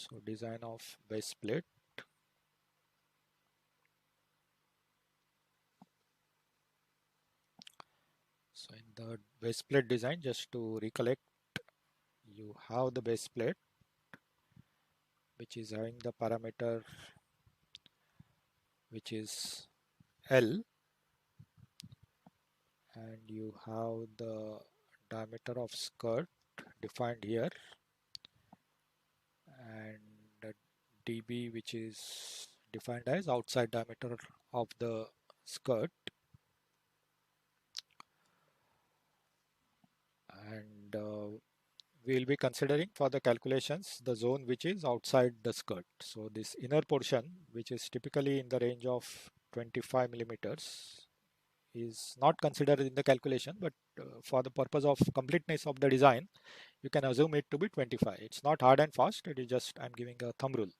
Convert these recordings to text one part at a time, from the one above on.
So design of base plate. So in the base plate design, just to recollect, you have the base plate which is having the parameter which is L, and you have the diameter of skirt defined here, and the dB which is defined as outside diameter of the skirt, and we will be considering for the calculations the zone which is outside the skirt. So this inner portion, which is typically in the range of 25 millimeters, is not considered in the calculation, but for the purpose of completeness of the design, you can assume it to be 25. It's not hard and fast, it is just I'm giving a thumb rule.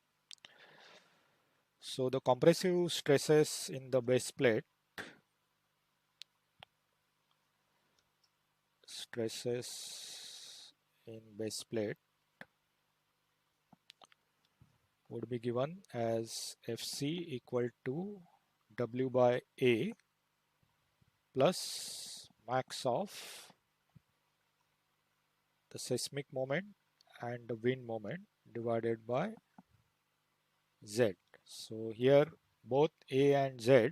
So the compressive stresses in the base plate, stresses in base plate would be given as Fc equal to W by A plus max of the seismic moment and the wind moment divided by Z. So here both A and Z,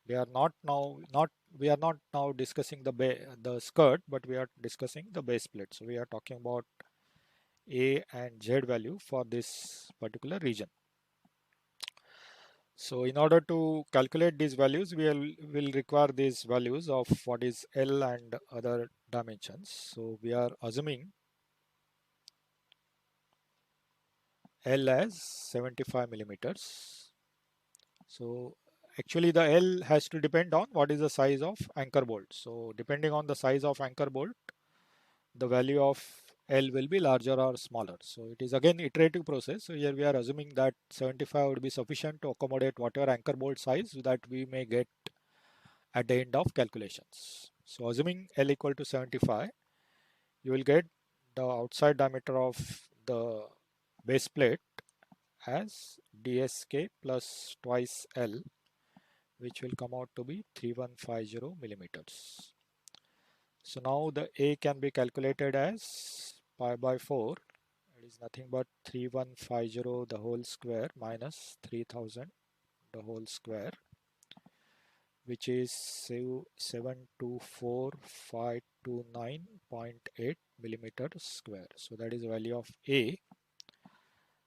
they are not now not we are not now discussing the skirt, but we are discussing the base plate. So we are talking about A and Z value for this particular region. So in order to calculate these values, will require these values of what is L and other dimensions. So we are assuming L as 75 millimeters. So actually the L has to depend on what is the size of anchor bolt. So depending on the size of anchor bolt, the value of L will be larger or smaller. So it is again iterative process. So here we are assuming that 75 would be sufficient to accommodate whatever anchor bolt size that we may get at the end of calculations. So assuming L equal to 75, you will get the outside diameter of the base plate as dsk plus twice L, which will come out to be 3150 millimeters. So now the A can be calculated as pi by 4. It is nothing but 3150 the whole square minus 3000 the whole square, which is 724,529.8 millimeter square. So that is the value of A,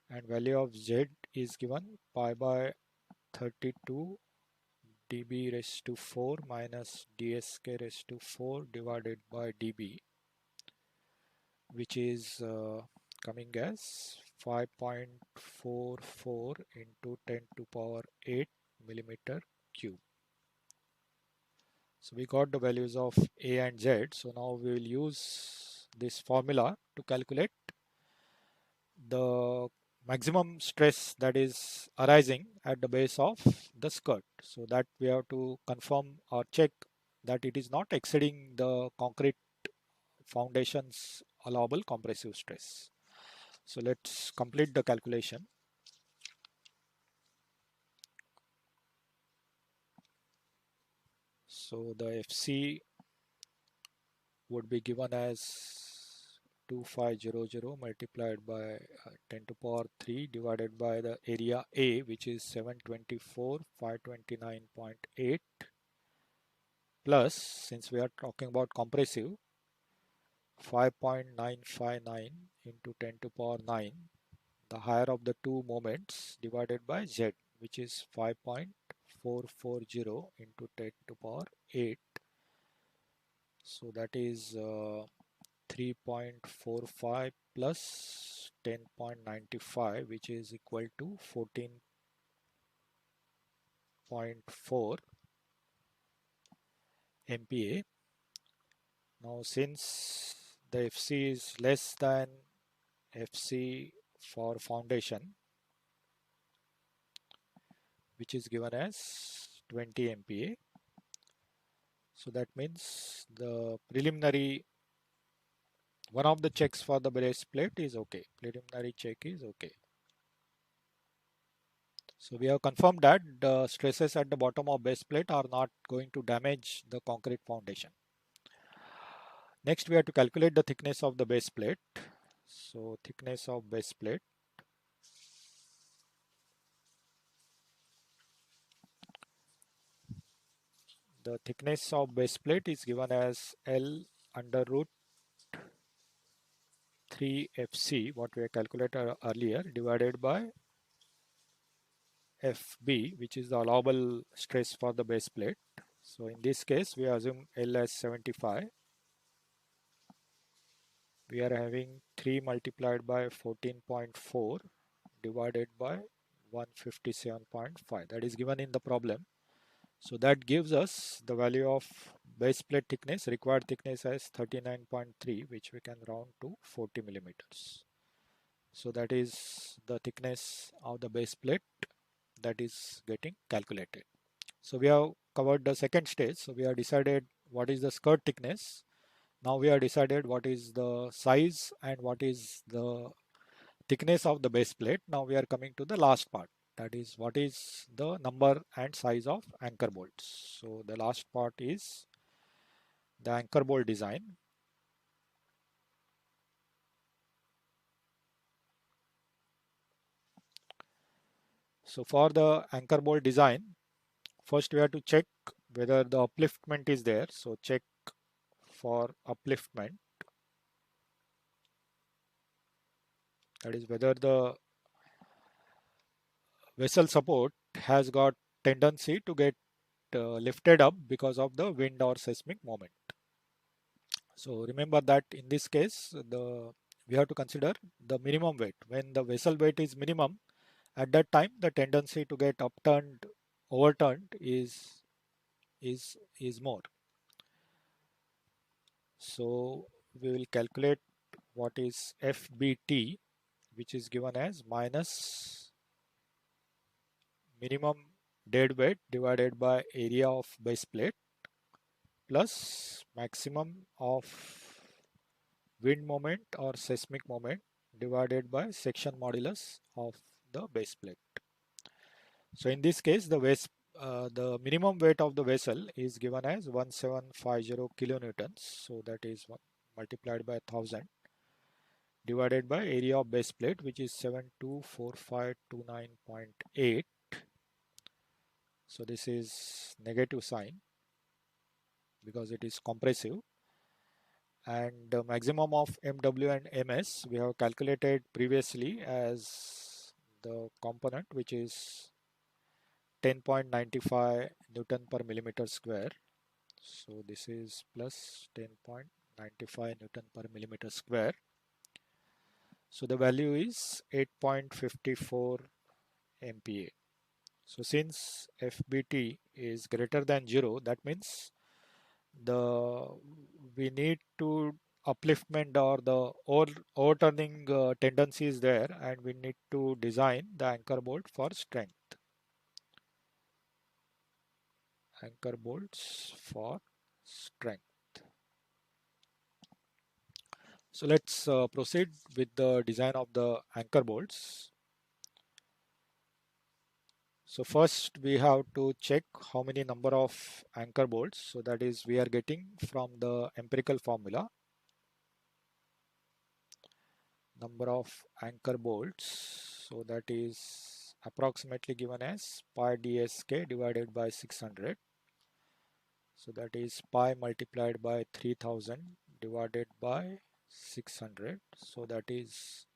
and value of Z is given pi by 32 dB raised to 4 minus dsk raised to 4 divided by dB, which is coming as 5.44 into 10 to power 8 millimeter cube. So we got the values of A and Z. So now we will use this formula to calculate the maximum stress that is arising at the base of the skirt. So that we have to confirm or check that it is not exceeding the concrete foundation's allowable compressive stress. So let's complete the calculation. So the FC would be given as 2500 multiplied by 10 to power 3 divided by the area A, which is 724 529.8, plus, since we are talking about compressive, 5.959 into 10 to power 9, the higher of the two moments, divided by Z, which is 5.440 into 10 to power 8. So that is 3.45 plus 10.95, which is equal to 14.4 MPa. Now since the FC is less than FC for foundation, which is given as 20 MPa, so that means the preliminary, one of the checks for the base plate is okay. Preliminary check is okay. So we have confirmed that the stresses at the bottom of base plate are not going to damage the concrete foundation. Next, we have to calculate the thickness of the base plate. So thickness of base plate. The thickness of base plate is given as L under root 3 FC, what we have calculated earlier, divided by FB, which is the allowable stress for the base plate. So in this case, we assume L as 75. We are having 3 multiplied by 14.4 divided by 157.5. That is given in the problem. So that gives us the value of base plate thickness, required thickness as 39.3, which we can round to 40 millimeters. So that is the thickness of the base plate that is getting calculated. So we have covered the second stage. So we have decided what is the skirt thickness. Now we have decided what is the size and what is the thickness of the base plate. Now we are coming to the last part. That is what is the number and size of anchor bolts. So the last part is the anchor bolt design. So for the anchor bolt design, first we have to check whether the upliftment is there. So check for upliftment. That is whether the vessel support has got tendency to get lifted up because of the wind or seismic moment. So remember that in this case, we have to consider the minimum weight. When the vessel weight is minimum, at that time the tendency to get upturned, overturned is more. So we will calculate what is FBT, which is given as minus minimum dead weight divided by area of base plate plus maximum of wind moment or seismic moment divided by section modulus of the base plate. So in this case, the minimum weight of the vessel is given as 1750 kilonewtons. So that is multiplied by 1000 divided by area of base plate, which is 724529.8. So this is negative sign because it is compressive. And the maximum of MW and MS we have calculated previously as the component, which is 10.95 Newton per millimeter square. So this is plus 10.95 Newton per millimeter square. So the value is 8.54 MPa. So since FBT is greater than 0, that means the we need to upliftment or the overturning tendency is there, and we need to design the anchor bolt for strength. Anchor bolts for strength. So let's proceed with the design of the anchor bolts. So first we have to check how many number of anchor bolts. So that is we are getting from the empirical formula. Number of anchor bolts. So that is approximately given as pi dsk divided by 600. So that is pi multiplied by 3000 divided by 600. So that is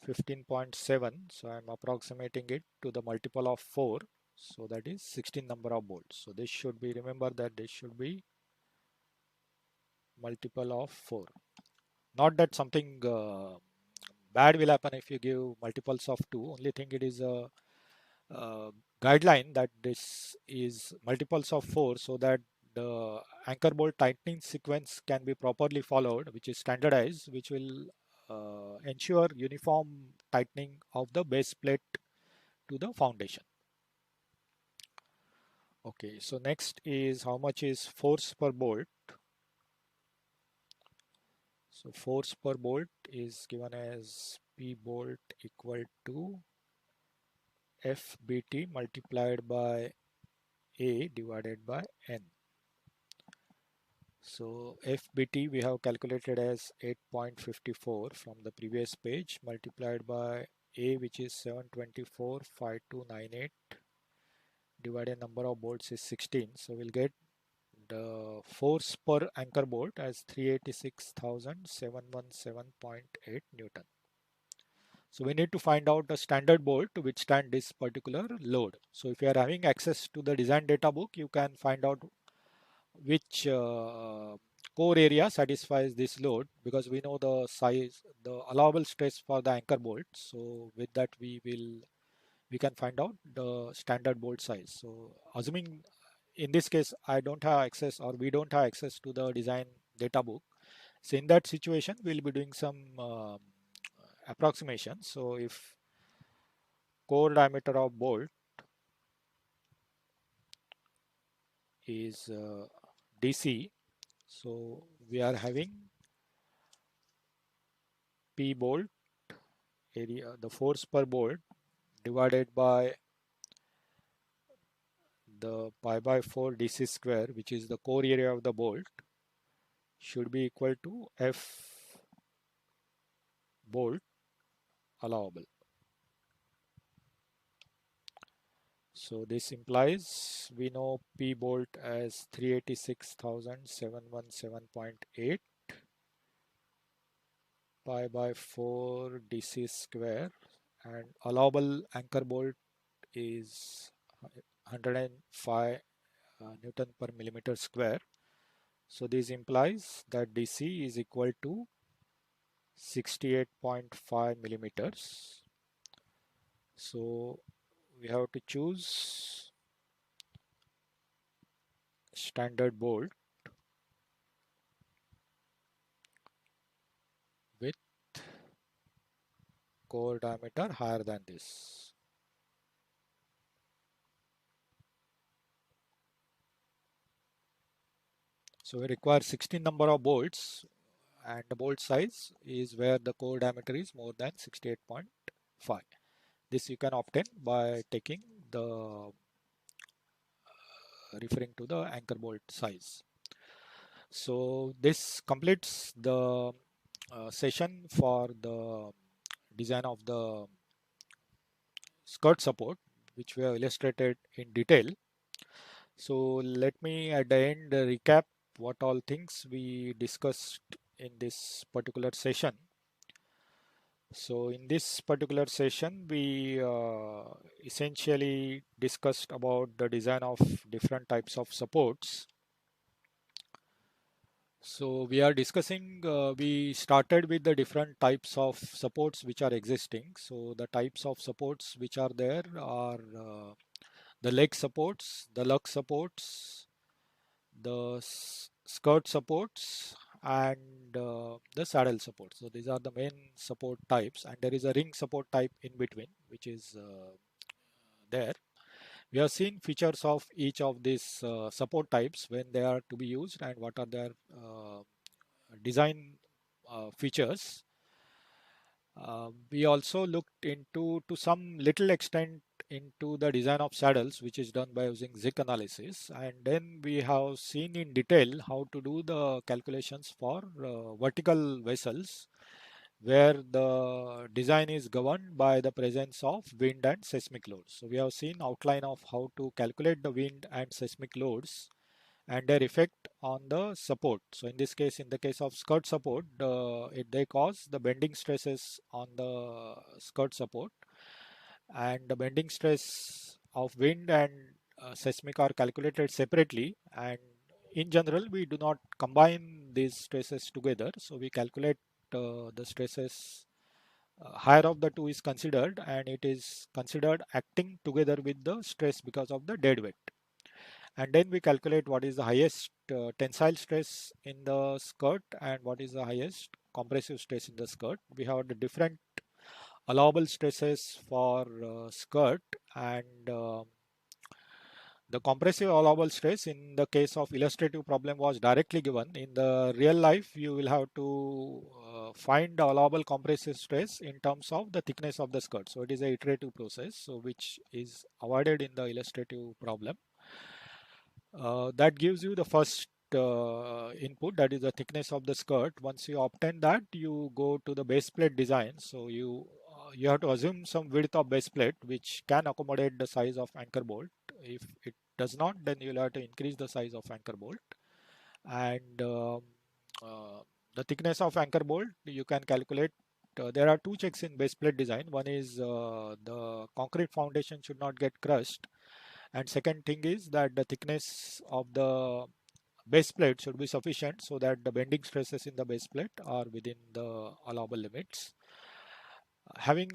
15.7. So I am approximating it to the multiple of 4. So that is 16 number of bolts. So this should be, remember that this should be multiple of 4. Not that something bad will happen if you give multiples of 2. Only thing it is a guideline that this is multiples of 4 so that the anchor bolt tightening sequence can be properly followed, which is standardized, which will ensure uniform tightening of the base plate to the foundation. Okay, so next is how much is force per bolt. So force per bolt is given as P bolt equal to FBT multiplied by A divided by N. So FBT we have calculated as 8.54 from the previous page, multiplied by A, which is 724,5298, divided number of bolts is 16. So we'll get the force per anchor bolt as 386,717.8 Newton. So we need to find out a standard bolt to withstand this particular load. So if you are having access to the design data book, you can find out which core area satisfies this load, because we know the size, the allowable stress for the anchor bolt. So with that we can find out the standard bolt size. So assuming in this case I don't have access, or we don't have access to the design data book, so in that situation we'll be doing some approximation. So if core diameter of bolt is DC, so we are having P bolt area, the force per bolt divided by the pi by 4 DC square, which is the core area of the bolt, should be equal to F bolt allowable. So this implies we know P bolt as 386,717.8 pi by 4 DC square, and allowable anchor bolt is 105 Newton per millimeter square. So this implies that DC is equal to 68.5 millimeters. So we have to choose standard bolt with core diameter higher than this. So we require 16 number of bolts, and the bolt size is where the core diameter is more than 68.5. This you can obtain by taking the referring to the anchor bolt size. So this completes the session for the design of the skirt support, which we have illustrated in detail. So let me at the end recap what all things we discussed in this particular session. So in this particular session, we essentially discussed about the design of different types of supports. So we are discussing, we started with the different types of supports which are existing. So the types of supports which are there are the leg supports, the lug supports, the skirt supports, and the saddle support. So these are the main support types, and there is a ring support type in between, which is there. We have seen features of each of these support types, when they are to be used and what are their design features. We also looked into, to some little extent, into the design of saddles, which is done by using Zik analysis, and then we have seen in detail how to do the calculations for vertical vessels, where the design is governed by the presence of wind and seismic loads. So we have seen outline of how to calculate the wind and seismic loads and their effect on the support. So in this case, in the case of skirt support, they cause the bending stresses on the skirt support, and the bending stress of wind and seismic are calculated separately, and in general we do not combine these stresses together. So we calculate the stresses, higher of the two is considered, and it is considered acting together with the stress because of the dead weight. And then we calculate what is the highest tensile stress in the skirt and what is the highest compressive stress in the skirt. We have the different allowable stresses for skirt, and the compressive allowable stress in the case of illustrative problem was directly given. In the real life, you will have to find the allowable compressive stress in terms of the thickness of the skirt. So it is a iterative process, so which is avoided in the illustrative problem. That gives you the first input, that is the thickness of the skirt. Once you obtain that, you go to the base plate design. So you have to assume some width of base plate which can accommodate the size of anchor bolt. If it does not, then you'll have to increase the size of anchor bolt. And uh, the thickness of anchor bolt you can calculate. There are two checks in base plate design. One is the concrete foundation should not get crushed, and second thing is that the thickness of the base plate should be sufficient so that the bending stresses in the base plate are within the allowable limits. Having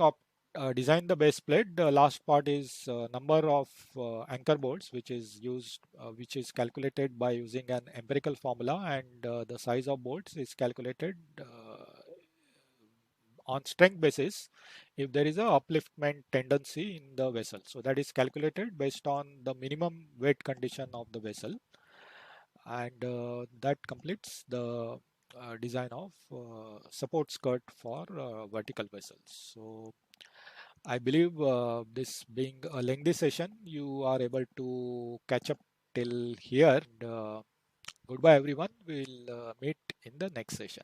designed the base plate, the last part is number of anchor bolts, which is used, which is calculated by using an empirical formula, and the size of bolts is calculated on strength basis if there is a upliftment tendency in the vessel. So that is calculated based on the minimum weight condition of the vessel, and that completes the design of support skirt for vertical vessels. So I believe this being a lengthy session, you are able to catch up till here. And, goodbye everyone. We'll meet in the next session.